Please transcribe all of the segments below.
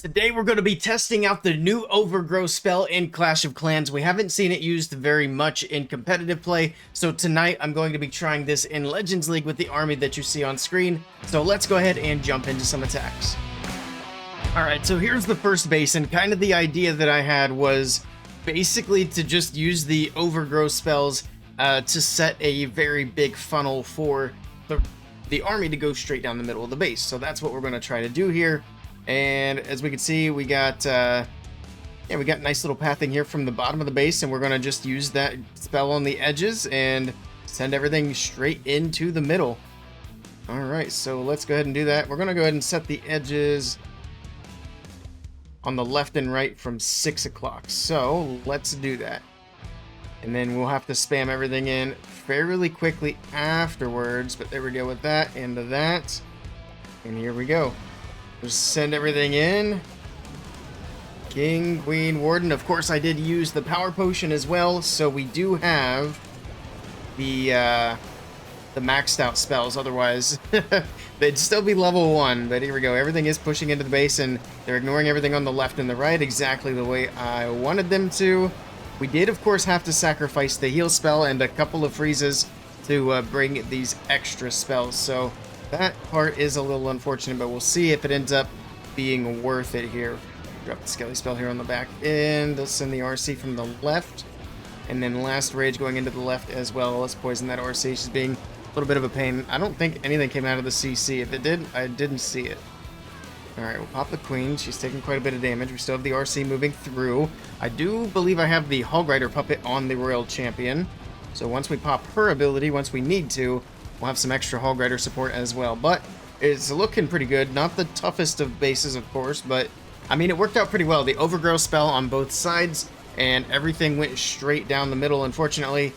Today we're going to be testing out the new Overgrow spell in Clash of Clans. We haven't seen it used very much in competitive play, so tonight I'm going to be trying this in Legends League with the army that you see on screen. So let's go ahead and jump into some attacks. Alright, so here's the first base, and kind of the idea that I had was basically to just use the Overgrow spells to set a very big funnel for the army to go straight down the middle of the base. So that's what we're going to try to do here. And as we can see, we got nice little pathing here from the bottom of the base, and we're going to just use that spell on the edges and send everything straight into the middle. All right, so let's go ahead and do that. We're going to go ahead and set the edges on the left and right from 6 o'clock. So let's do that. And then we'll have to spam everything in fairly quickly afterwards, but there we go with that, into that. And here we go. Just send everything in. King, Queen, Warden. Of course, I did use the power potion as well, so we do have the maxed out spells. Otherwise, they'd still be level 1. But here we go. Everything is pushing into the base, and they're ignoring everything on the left and the right exactly the way I wanted them to. We did, of course, have to sacrifice the heal spell and a couple of freezes to bring these extra spells. So that part is a little unfortunate, but we'll see if it ends up being worth it here. Drop the Skelly spell here on the back end. Let's send the RC from the left. And then last rage going into the left as well. Let's poison that RC. She's being a little bit of a pain. I don't think anything came out of the CC. If it did, I didn't see it. Alright, we'll pop the Queen. She's taking quite a bit of damage. We still have the RC moving through. I do believe I have the Hog Rider puppet on the Royal Champion. So once we pop her ability, once we need to, we'll have some extra Hog Rider support as well. But it's looking pretty good. Not the toughest of bases, of course, but I mean, it worked out pretty well. The Overgrow spell on both sides, and everything went straight down the middle. Unfortunately,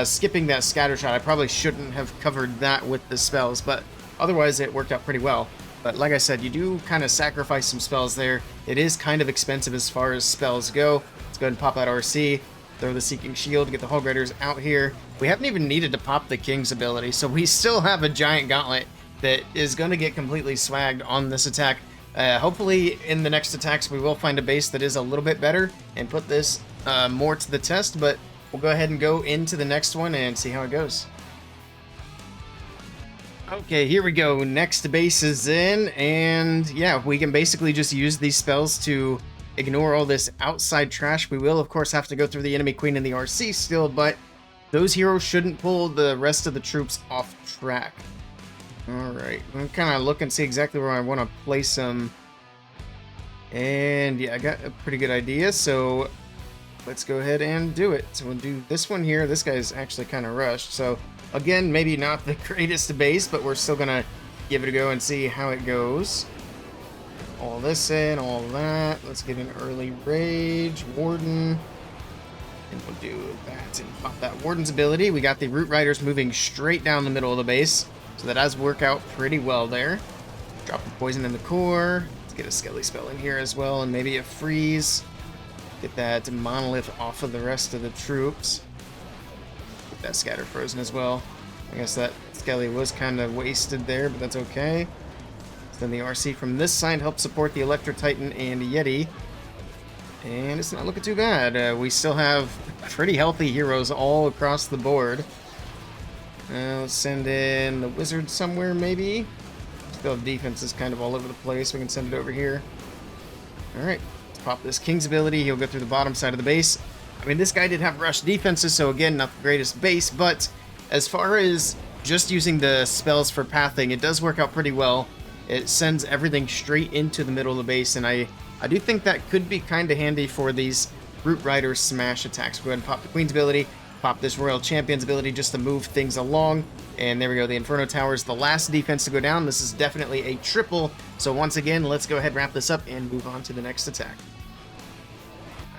skipping that scatter shot, I probably shouldn't have covered that with the spells, but otherwise it worked out pretty well. But like I said, you do kind of sacrifice some spells there. It is kind of expensive as far as spells go. Let's go ahead and pop that RC. Throw the Seeking Shield, get the Hog Riders out here. We haven't even needed to pop the King's ability, so we still have a giant gauntlet that is going to get completely swagged on this attack. Hopefully in the next attacks we will find a base that is a little bit better and put this more to the test, but we'll go ahead and go into the next one and see how it goes. Okay, here we go. Next base is in, and yeah, we can basically just use these spells to ignore all this outside trash. We will, of course, have to go through the enemy Queen and the RC still, but those heroes shouldn't pull the rest of the troops off track. Alright, I'm kind of looking to see exactly where I want to place them. And yeah, I got a pretty good idea, so let's go ahead and do it. So we'll do this one here. This guy's actually kind of rushed, so again, maybe not the greatest base, but we're still gonna give it a go and see how it goes. All this in, all that. Let's get an early rage, Warden. And we'll do that and pop that Warden's ability. We got the Root Riders moving straight down the middle of the base, so that does work out pretty well there. Drop the poison in the core. Let's get a Skelly spell in here as well, and maybe a freeze. Get that monolith off of the rest of the troops. Get that scatter frozen as well. I guess that Skelly was kind of wasted there, but that's okay. So then the RC from this side helps support the Electro Titan and Yeti. And it's not looking too bad. We still have pretty healthy heroes all across the board. Let's send in the Wizard somewhere, maybe. Still have defenses kind of all over the place. We can send it over here. Alright, let's pop this King's ability. He'll go through the bottom side of the base. I mean, this guy did have rush defenses, so again, not the greatest base, but as far as just using the spells for pathing, it does work out pretty well. It sends everything straight into the middle of the base, and I do think that could be kind of handy for these Root Rider smash attacks. Go ahead and pop the Queen's ability. Pop this Royal Champion's ability just to move things along. And there we go, the Inferno Tower is the last defense to go down. This is definitely a triple. So once again, let's go ahead and wrap this up and move on to the next attack.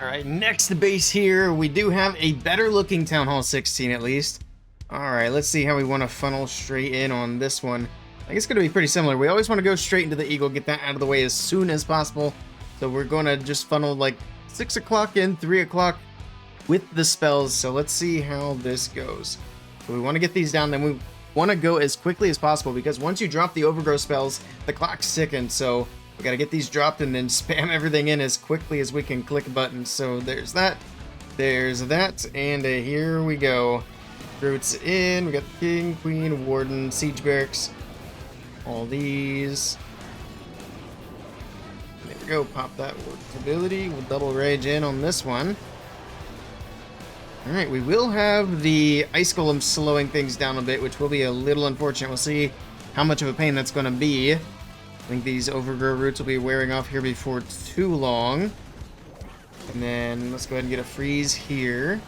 Alright, next base here. We do have a better looking Town Hall 16 at least. Alright, let's see how we want to funnel straight in on this one. I think it's going to be pretty similar. We always want to go straight into the Eagle, get that out of the way as soon as possible. So we're going to just funnel like 6 o'clock in, 3 o'clock with the spells. So let's see how this goes. So we want to get these down, then we want to go as quickly as possible, because once you drop the Overgrow spells, the clock's ticking. So We gotta get these dropped and then spam everything in as quickly as we can click buttons. So there's that, and here we go. Roots in, we got the king, queen, warden, siege barracks, all these. There we go, pop that ability. We'll double rage in on this one. Alright, we will have the ice golem slowing things down a bit, which will be a little unfortunate. We'll see how much of a pain that's going to be. I think these overgrow roots will be wearing off here before too long. And then let's go ahead and get a freeze here.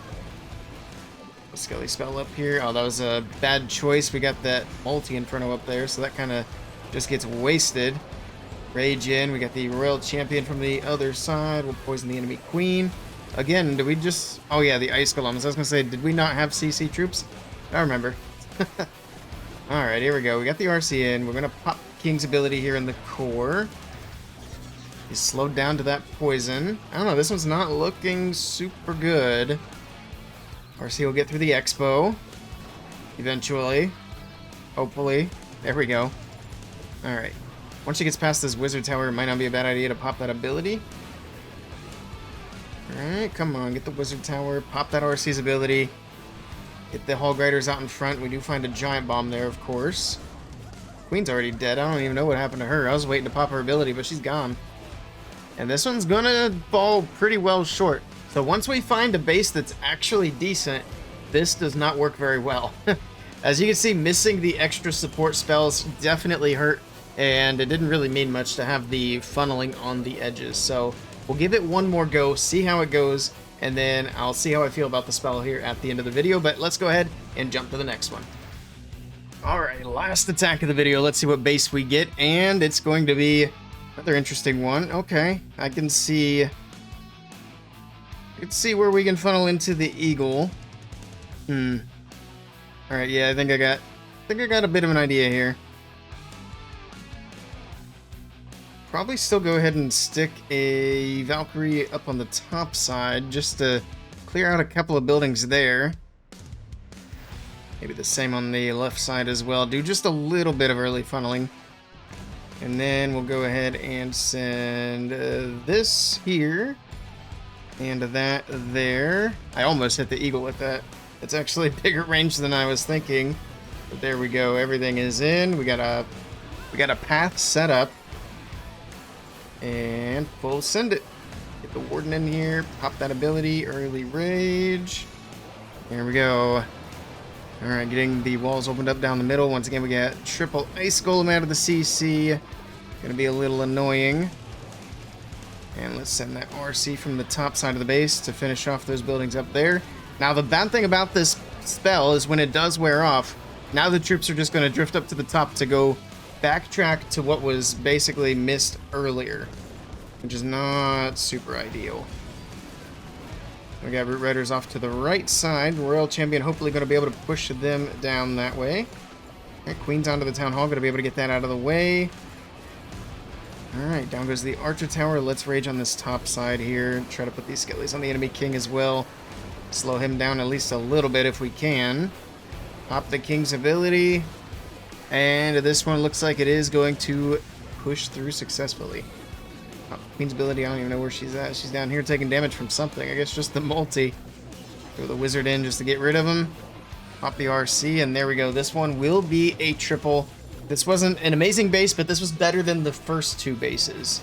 A Skelly spell up here. Oh, that was a bad choice. We got that multi-inferno up there, so that kind of just gets wasted. Rage in. We got the royal champion from the other side. We'll poison the enemy queen. Again, did we just... Oh yeah, the ice golems. I was going to say, did we not have CC troops? I remember. Alright, here we go. We got the RC in. We're going to pop King's ability here in the core. He's slowed down to that poison. I don't know, this one's not looking super good. RC will get through the expo. Eventually. Hopefully. There we go. Alright. Once she gets past this wizard tower, it might not be a bad idea to pop that ability. Alright, come on, get the wizard tower. Pop that RC's ability. Get the hall griders out in front. We do find a giant bomb there, of course. Queen's already dead. I don't even know what happened to her. I was waiting to pop her ability, but she's gone. And this one's gonna fall pretty well short. So once we find a base that's actually decent, this does not work very well. As you can see, missing the extra support spells definitely hurt, and it didn't really mean much to have the funneling on the edges. So we'll give it one more go, see how it goes, and then I'll see how I feel about the spell here at the end of the video. But let's go ahead and jump to the next one. Alright, last attack of the video. Let's see what base we get, and it's going to be another interesting one. Okay, I can see where we can funnel into the eagle. Alright, yeah, I think I got a bit of an idea here. Probably still go ahead and stick a Valkyrie up on the top side just to clear out a couple of buildings there. Maybe the same on the left side as well. Do just a little bit of early funneling. And then we'll go ahead and send this here. And that there. I almost hit the eagle with that. It's actually bigger range than I was thinking. But there we go. Everything is in. We got a path set up. And we'll send it. Get the warden in here. Pop that ability. Early rage. There we go. Alright, getting the walls opened up down the middle. Once again, we got triple ice golem out of the CC. Gonna be a little annoying. And let's send that RC from the top side of the base to finish off those buildings up there. Now, the bad thing about this spell is when it does wear off, now the troops are just going to drift up to the top to go backtrack to what was basically missed earlier, which is not super ideal. We got Root Riders off to the right side. Royal Champion hopefully going to be able to push them down that way. Alright, Queen's onto the Town Hall. Going to be able to get that out of the way. Alright, down goes the Archer Tower. Let's rage on this top side here. Try to put these skellies on the enemy king as well. Slow him down at least a little bit if we can. Pop the king's ability. And this one looks like it is going to push through successfully. Queen's ability, I don't even know where she's at. She's down here taking damage from something. I guess just the multi. Throw the wizard in just to get rid of him. Pop the RC, and there we go. This one will be a triple. This wasn't an amazing base, but this was better than the first two bases.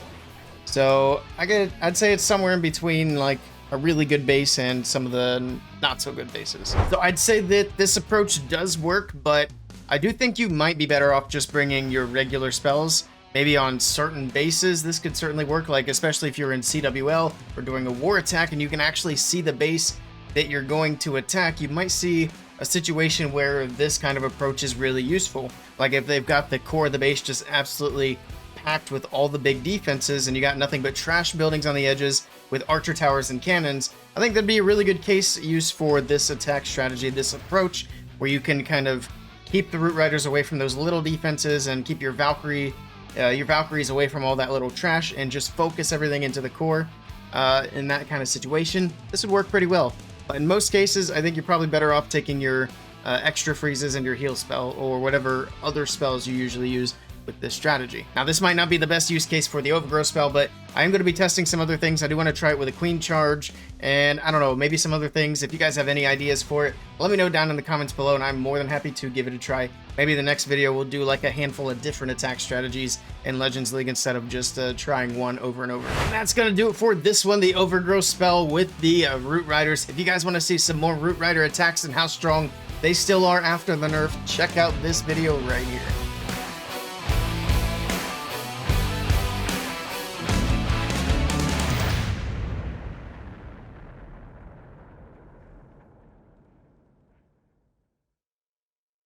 So I'd say it's somewhere in between, like a really good base and some of the not so good bases. So I'd say that this approach does work, but I do think you might be better off just bringing your regular spells. Maybe on certain bases, this could certainly work, like especially if you're in CWL or doing a war attack and you can actually see the base that you're going to attack. You might see a situation where this kind of approach is really useful. Like if they've got the core of the base just absolutely packed with all the big defenses and you got nothing but trash buildings on the edges with archer towers and cannons, I think that'd be a really good case use for this attack strategy, this approach, where you can kind of keep the Root Riders away from those little defenses and keep your Valkyries away from all that little trash and just focus everything into the core. In that kind of situation, this would work pretty well. But in most cases, I think you're probably better off taking your extra freezes and your heal spell or whatever other spells you usually use with this strategy. Now, this might not be the best use case for the Overgrow spell, but I am going to be testing some other things. I do want to try it with a Queen Charge, and I don't know, maybe some other things. If you guys have any ideas for it, let me know down in the comments below, and I'm more than happy to give it a try. Maybe the next video we'll do like a handful of different attack strategies in Legends League instead of just trying one over and over. And that's going to do it for this one, the Overgrow spell with the Root Riders. If you guys want to see some more Root Rider attacks and how strong they still are after the nerf, check out this video right here.